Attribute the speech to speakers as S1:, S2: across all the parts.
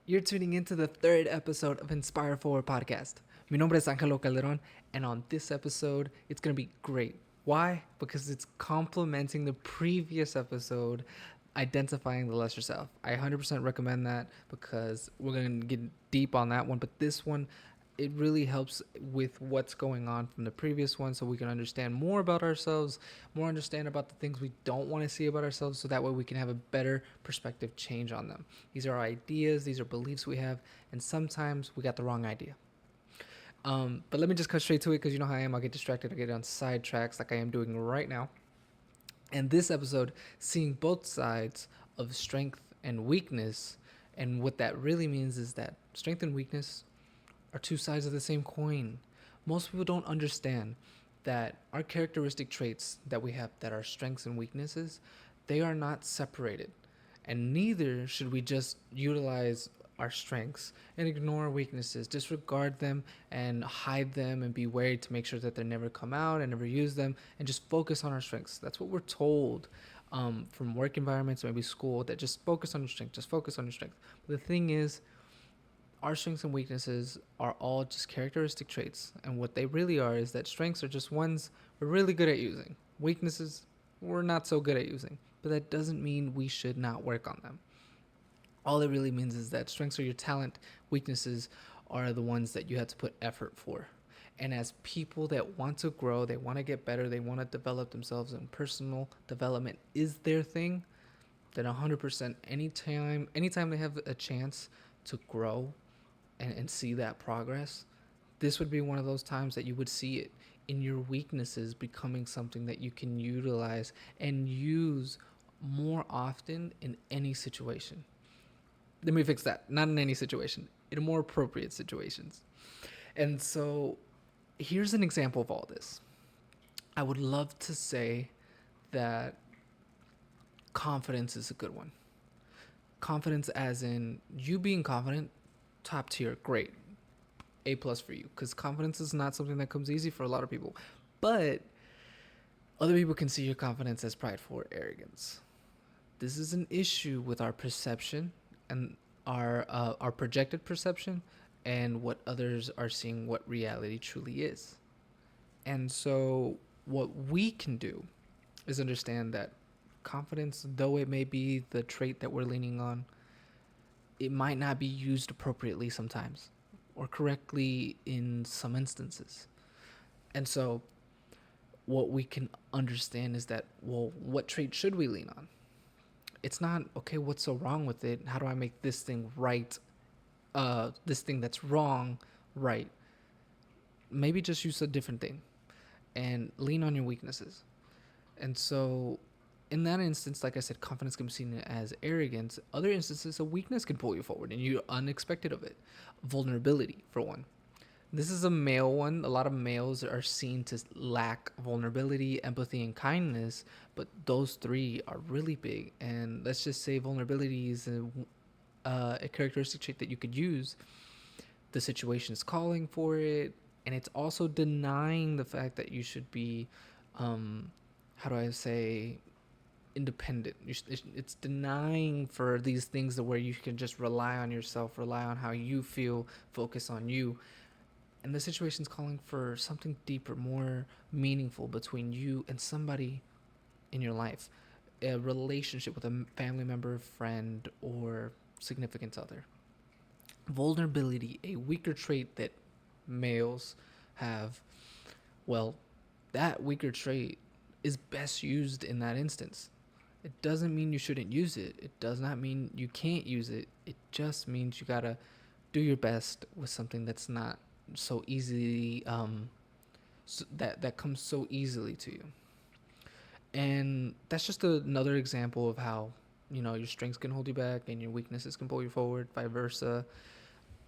S1: You're tuning into the third episode of Inspire Forward Podcast. Mi nombre es Angelo Calderon, and on this episode, it's going to be great. Why? Because it's complementing the previous episode, identifying the lesser self. I 100% recommend that because we're going to get deep on that one, but this one, it really helps with what's going on from the previous one so we can understand more about ourselves, more understand about the things we don't want to see about ourselves so that way we can have a better perspective change on them. These are our ideas, these are beliefs we have, and sometimes we got the wrong idea. But let me just cut straight to it because you know how I am. I'll get distracted, I'll get on sidetracks like I am doing right now. And this episode, seeing both sides of strength and weakness, and what that really means is that strength and weakness are two sides of the same coin. Most people don't understand that our characteristic traits that we have, that are strengths and weaknesses, they are not separated. And neither should we just utilize our strengths and ignore our weaknesses, disregard them and hide them and be wary to make sure that they never come out and never use them and just focus on our strengths. That's what we're told from work environments, maybe school, that just focus on your strength, just focus on your strength. But the thing is, our strengths and weaknesses are all just characteristic traits. And what they really are is that strengths are just ones we're really good at using. Weaknesses, we're not so good at using. But that doesn't mean we should not work on them. All it really means is that strengths are your talent, weaknesses are the ones that you have to put effort for. And as people that want to grow, they want to get better, they want to develop themselves, and personal development is their thing, then 100% anytime they have a chance to grow and see that progress, this would be one of those times that you would see it in your weaknesses becoming something that you can utilize and use more often in any situation. Let me fix that. Not in any situation, in more appropriate situations. And so here's an example of all this. I would love to say that confidence is a good one. Confidence, as in you being confident, top tier, great. A plus for you, because confidence is not something that comes easy for a lot of people. But other people can see your confidence as prideful or arrogance. This is an issue with our perception and our projected perception and what others are seeing what reality truly is. And so what we can do is understand that confidence, though it may be the trait that we're leaning on, it might not be used appropriately sometimes or correctly in some instances. And so what we can understand is that, well, what trait should we lean on? It's not, okay, what's so wrong with it? How do I make this thing right? This thing that's wrong, right? Maybe just use a different thing and lean on your weaknesses. And so in that instance, like I said, confidence can be seen as arrogance. Other instances, a weakness can pull you forward and you're unexpected of it. Vulnerability, for one. This is a male one. A lot of males are seen to lack vulnerability, empathy, and kindness, but those three are really big. And let's just say vulnerability is a characteristic trait that you could use. The situation is calling for it, and it's also denying the fact that you should be, how do I say, independent. It's denying for these things where you can just rely on yourself, rely on how you feel, focus on you. And the situation's calling for something deeper, more meaningful between you and somebody in your life, a relationship with a family member, friend, or significant other. Vulnerability, a weaker trait that males have, well, that weaker trait is best used in that instance. It doesn't mean you shouldn't use it. It does not mean you can't use it. It just means you gotta do your best with something that's not so easily that comes so easily to you. And that's just another example of how, your strengths can hold you back and your weaknesses can pull you forward, vice versa.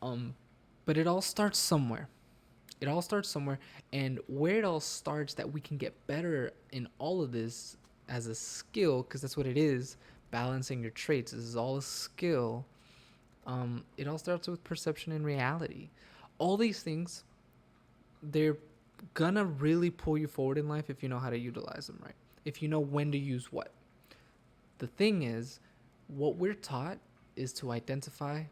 S1: But it all starts somewhere. It all starts somewhere, and where it all starts, that we can get better in all of this as a skill, because that's what it is. Balancing your traits, this is all a skill. It all starts with perception and reality. All these things, they're gonna really pull you forward in life if you know how to utilize them right, if you know when to use what. The thing is, what we're taught is to identify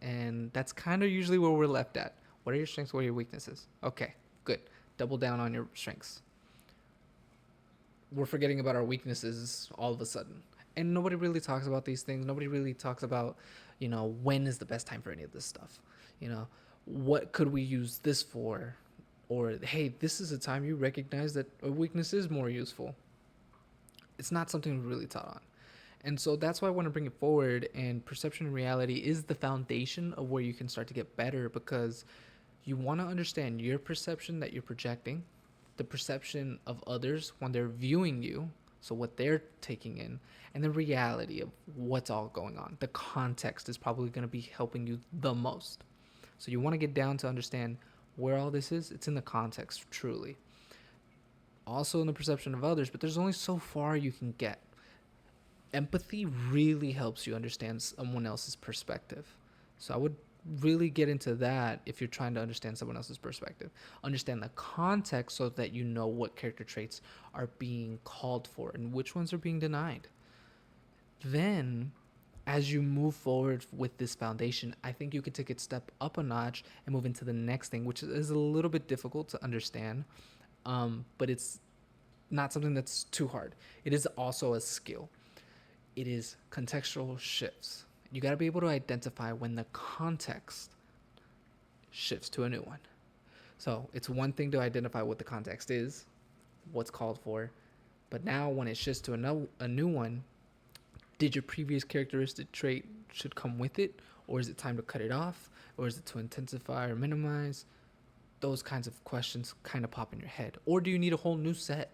S1: And that's kind of usually where we're left at. What are your strengths? What are your weaknesses? Okay, good. Double down on your strengths. We're forgetting about our weaknesses all of a sudden. And nobody really talks about these things. Nobody really talks about, when is the best time for any of this stuff. You know, what could we use this for? Or, hey, this is a time you recognize that a weakness is more useful. It's not something we really taught on. And so that's why I want to bring it forward. And perception and reality is the foundation of where you can start to get better, because you want to understand your perception that you're projecting, the perception of others when they're viewing you, so what they're taking in, and the reality of what's all going on. The context is probably going to be helping you the most. So you want to get down to understand where all this is. It's in the context, truly. Also in the perception of others, but there's only so far you can get. Empathy really helps you understand someone else's perspective. So I would really get into that if you're trying to understand someone else's perspective. Understand the context so that you know what character traits are being called for and which ones are being denied. Then, as you move forward with this foundation, I think you could take it step up a notch and move into the next thing, which is a little bit difficult to understand, but it's not something that's too hard. It is also a skill. It is contextual shifts. You got to be able to identify when the context shifts to a new one. So it's one thing to identify what the context is, what's called for, but now when it shifts to a new one, did your previous characteristic trait should come with it, or is it time to cut it off, or is it to intensify or minimize? Those kinds of questions kind of pop in your head. Or do you need a whole new set?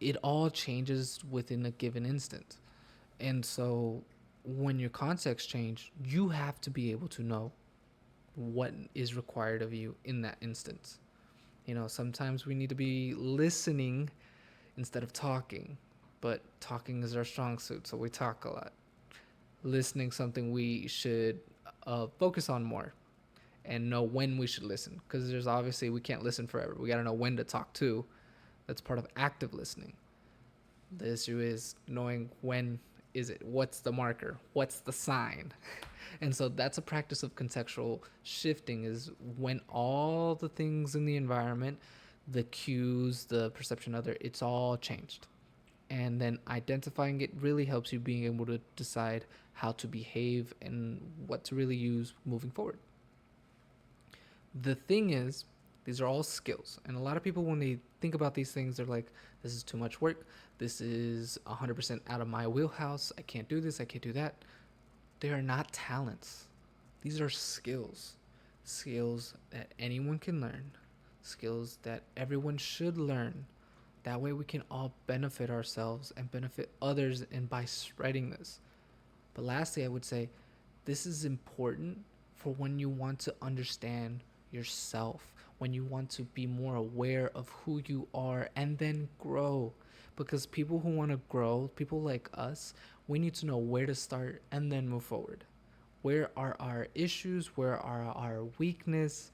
S1: It all changes within a given instant. And so when your context change, you have to be able to know what is required of you in that instance. Sometimes we need to be listening instead of talking, but talking is our strong suit, so we talk a lot. Listening something we should focus on more and know when we should listen, because there's obviously we can't listen forever. We got to know when to talk too. That's part of active listening. The issue is knowing when is it, what's the marker, what's the sign. And so that's a practice of contextual shifting, is when all the things in the environment, the cues, the perception of other, it's all changed. And then identifying it really helps you being able to decide how to behave and what to really use moving forward. The thing is, these are all skills. And a lot of people, when they think about these things, they're like, this is too much work. This is 100% out of my wheelhouse. I can't do this. I can't do that. They are not talents. These are skills. Skills that anyone can learn. Skills that everyone should learn. That way we can all benefit ourselves and benefit others, and by spreading this. But lastly, I would say this is important for when you want to understand yourself, when you want to be more aware of who you are and then grow. Because people who want to grow, people like us, we need to know where to start and then move forward. Where are our issues? Where are our weakness?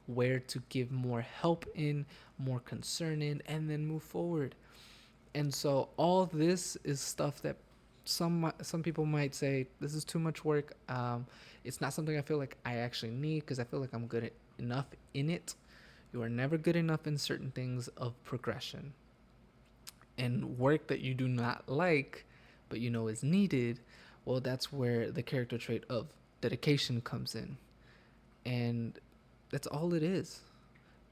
S1: Where to give more help in, more concern in, and then move forward. And so all this is stuff that some people might say, this is too much work. It's not something I feel like I actually need, because I feel like I'm good enough in it. You are never good enough in certain things of progression. And work that you do not like, but is needed, well, that's where the character trait of dedication comes in. And that's all it is.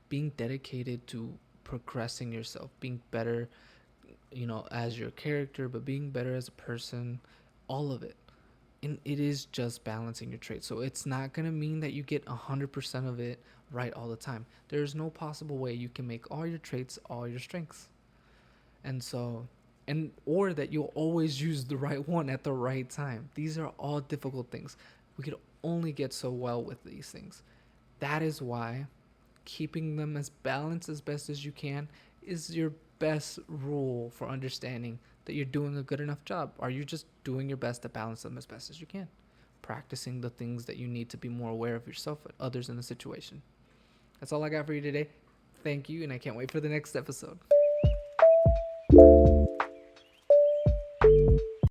S1: Being dedicated to progressing yourself, being better, as your character, but being better as a person, all of it. And it is just balancing your traits. So it's not going to mean that you get 100% of it right all the time. There's no possible way you can make all your traits all your strengths. And so, or that you'll always use the right one at the right time. These are all difficult things. We could only get so well with these things. That is why keeping them as balanced as best as you can is your best rule for understanding that you're doing a good enough job. Are you just doing your best to balance them as best as you can? Practicing the things that you need to be more aware of yourself and others in the situation. That's all I got for you today. Thank you, and I can't wait for the next episode.